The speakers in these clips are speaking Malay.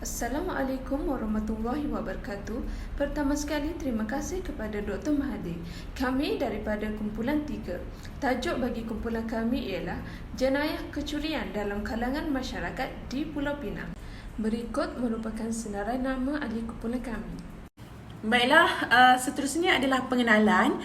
Assalamualaikum warahmatullahi wabarakatuh. Pertama sekali, terima kasih kepada Dr. Mahathir. Kami daripada kumpulan 3. Tajuk bagi kumpulan kami ialah Jenayah Kecurian dalam kalangan masyarakat di Pulau Pinang. Berikut merupakan senarai nama ahli kumpulan kami. Baiklah, seterusnya adalah pengenalan.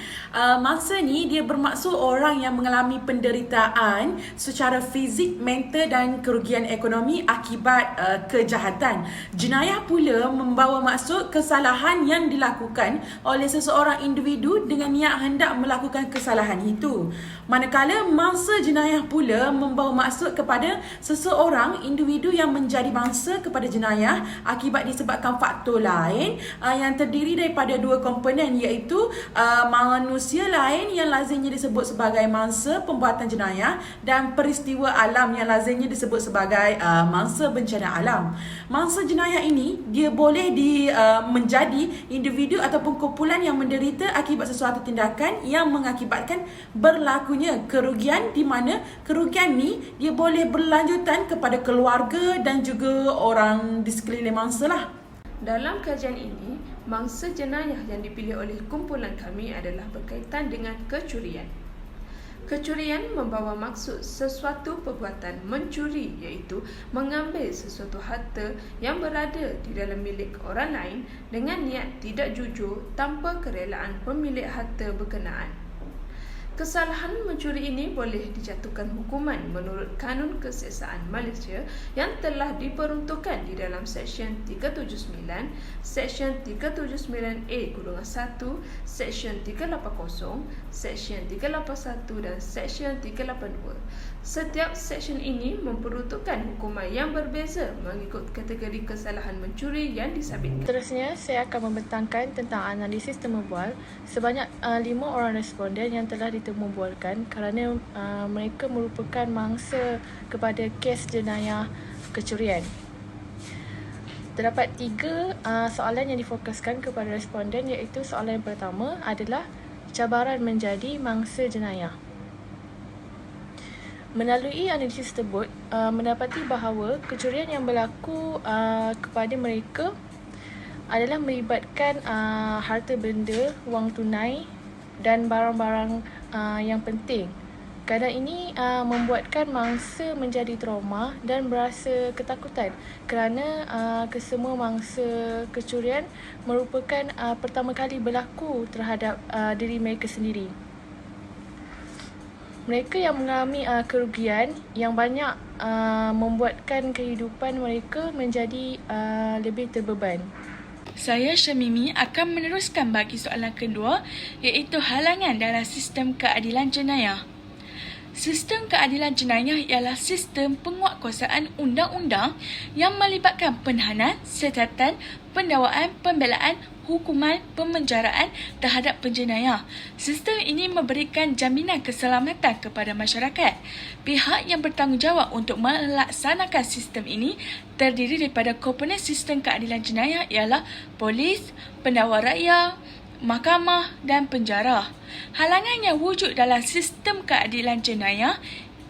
Mangsa ni dia bermaksud orang yang mengalami penderitaan secara fizik, mental dan kerugian ekonomi akibat kejahatan. Jenayah pula membawa maksud kesalahan yang dilakukan oleh seseorang individu dengan niat hendak melakukan kesalahan itu. Manakala mangsa jenayah pula membawa maksud kepada seseorang individu yang menjadi mangsa kepada jenayah akibat disebabkan faktor lain yang terdiri daripada dua komponen, iaitu manusia lain yang lazimnya disebut sebagai mangsa pembuatan jenayah dan peristiwa alam yang lazimnya disebut sebagai mangsa bencana alam. Mangsa jenayah ini dia boleh menjadi individu ataupun kumpulan yang menderita akibat sesuatu tindakan yang mengakibatkan berlakunya kerugian, di mana kerugian ni dia boleh berlanjutan kepada keluarga dan juga orang di sekeliling mangsa lah. Dalam kajian ini, mangsa jenayah yang dipilih oleh kumpulan kami adalah berkaitan dengan kecurian. Kecurian membawa maksud sesuatu perbuatan mencuri, iaitu mengambil sesuatu harta yang berada di dalam milik orang lain dengan niat tidak jujur tanpa kerelaan pemilik harta berkenaan. Kesalahan mencuri ini boleh dijatuhkan hukuman menurut Kanun Keseksaan Malaysia yang telah diperuntukkan di dalam Seksyen 379, Seksyen 379A-1, Seksyen 380, Seksyen 381 dan Seksyen 382. Setiap seksyen ini memperuntukkan hukuman yang berbeza mengikut kategori kesalahan mencuri yang disabitkan. Seterusnya, saya akan membentangkan tentang analisis temu bual sebanyak 5 orang responden yang telah ditemu bualkan kerana mereka merupakan mangsa kepada kes jenayah kecurian. Terdapat 3 soalan yang difokuskan kepada responden, iaitu soalan yang pertama adalah cabaran menjadi mangsa jenayah. Melalui analisis tersebut, mendapati bahawa kecurian yang berlaku kepada mereka adalah melibatkan harta benda, wang tunai dan barang-barang yang penting. Keadaan ini membuatkan mangsa menjadi trauma dan berasa ketakutan kerana kesemua mangsa kecurian merupakan pertama kali berlaku terhadap diri mereka sendiri. Mereka yang mengalami kerugian yang banyak membuatkan kehidupan mereka menjadi lebih terbeban. Saya Syamimi akan meneruskan bagi soalan kedua, iaitu halangan dalam sistem keadilan jenayah. Sistem keadilan jenayah ialah sistem penguatkuasaan undang-undang yang melibatkan penahanan, siasatan, pendakwaan, pembelaan, hukuman, pemenjaraan terhadap penjenayah. Sistem ini memberikan jaminan keselamatan kepada masyarakat. Pihak yang bertanggungjawab untuk melaksanakan sistem ini terdiri daripada komponen sistem keadilan jenayah ialah polis, pendakwa rakyat, mahkamah dan penjara. Halangan yang wujud dalam sistem keadilan jenayah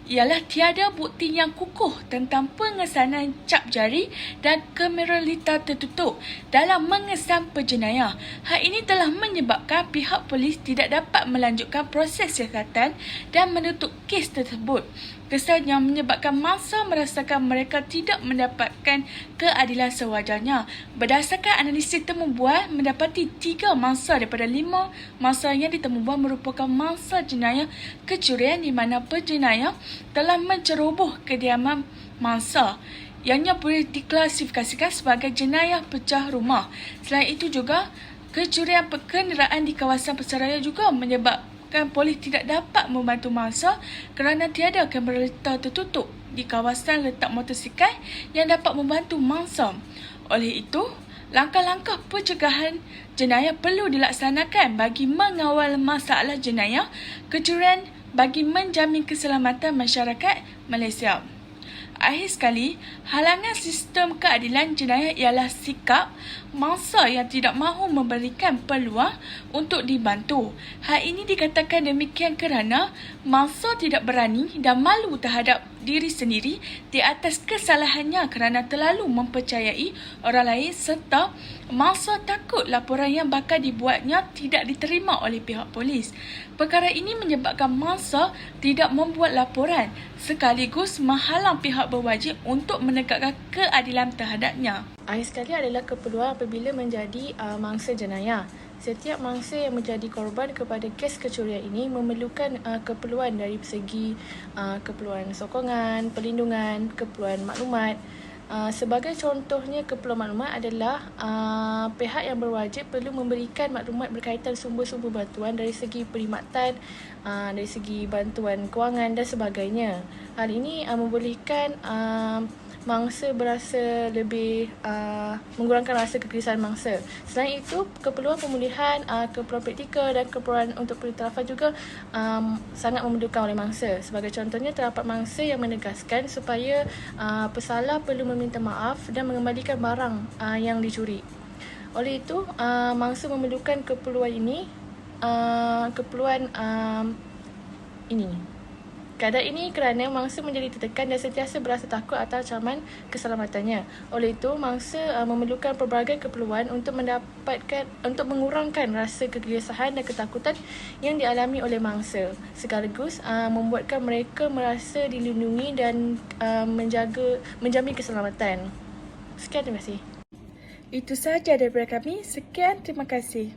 ialah tiada bukti yang kukuh tentang pengesanan cap jari dan kriminalita tertutup dalam mengesan penjenayah. Hal ini telah menyebabkan pihak polis tidak dapat melanjutkan proses siasatan dan menutup kes tersebut. Kesan yang menyebabkan mangsa merasakan mereka tidak mendapatkan keadilan sewajarnya. Berdasarkan analisis temu bual, mendapati 3 mangsa daripada 5 mangsa yang ditemu bual merupakan mangsa jenayah kecurian, di mana penjenayah telah menceroboh kediaman mangsa ianya boleh diklasifikasikan sebagai jenayah pecah rumah. Selain itu juga, kecurian kenderaan di kawasan pesaraya juga menyebabkan polis tidak dapat membantu mangsa kerana tiada kamera tertutup di kawasan letak motosikal yang dapat membantu mangsa. Oleh itu, langkah-langkah pencegahan jenayah perlu dilaksanakan bagi mengawal masalah jenayah kecurian bagi menjamin keselamatan masyarakat Malaysia. Akhir sekali, halangan sistem keadilan jenayah ialah sikap mangsa yang tidak mahu memberikan peluang untuk dibantu. Hal ini dikatakan demikian kerana mangsa tidak berani dan malu terhadap diri sendiri di atas kesalahannya kerana terlalu mempercayai orang lain serta mangsa takut laporan yang bakal dibuatnya tidak diterima oleh pihak polis. Perkara ini menyebabkan mangsa tidak membuat laporan sekaligus menghalang pihak berwajib untuk menegakkan keadilan terhadapnya. Akhir sekali adalah keperluan apabila menjadi mangsa jenayah. Setiap mangsa yang menjadi korban kepada kes kecurian ini memerlukan keperluan dari segi keperluan sokongan, perlindungan, keperluan maklumat. Sebagai contohnya keperluan maklumat adalah pihak yang berwajib perlu memberikan maklumat berkaitan sumber-sumber bantuan dari segi perkhidmatan, dari segi bantuan kewangan dan sebagainya. Hal ini membolehkan mangsa berasa lebih mengurangkan rasa kegelisahan mangsa. Selain itu, keperluan pemulihan, keperluan praktikal dan keperluan untuk pengiktirafan juga sangat memerlukan oleh mangsa. Sebagai contohnya, terdapat mangsa yang menegaskan supaya pesalah perlu meminta maaf dan mengembalikan barang yang dicuri. Oleh itu, mangsa memerlukan keperluan ini. Keadaan ini kerana mangsa menjadi tertekan dan sentiasa berasa takut atas ancaman keselamatannya. Oleh itu, mangsa memerlukan pelbagai keperluan untuk mengurangkan rasa kegelisahan dan ketakutan yang dialami oleh mangsa, sekaligus membuatkan mereka merasa dilindungi dan menjamin keselamatan. Sekian, terima kasih. Itu sahaja daripada kami. Sekian, terima kasih.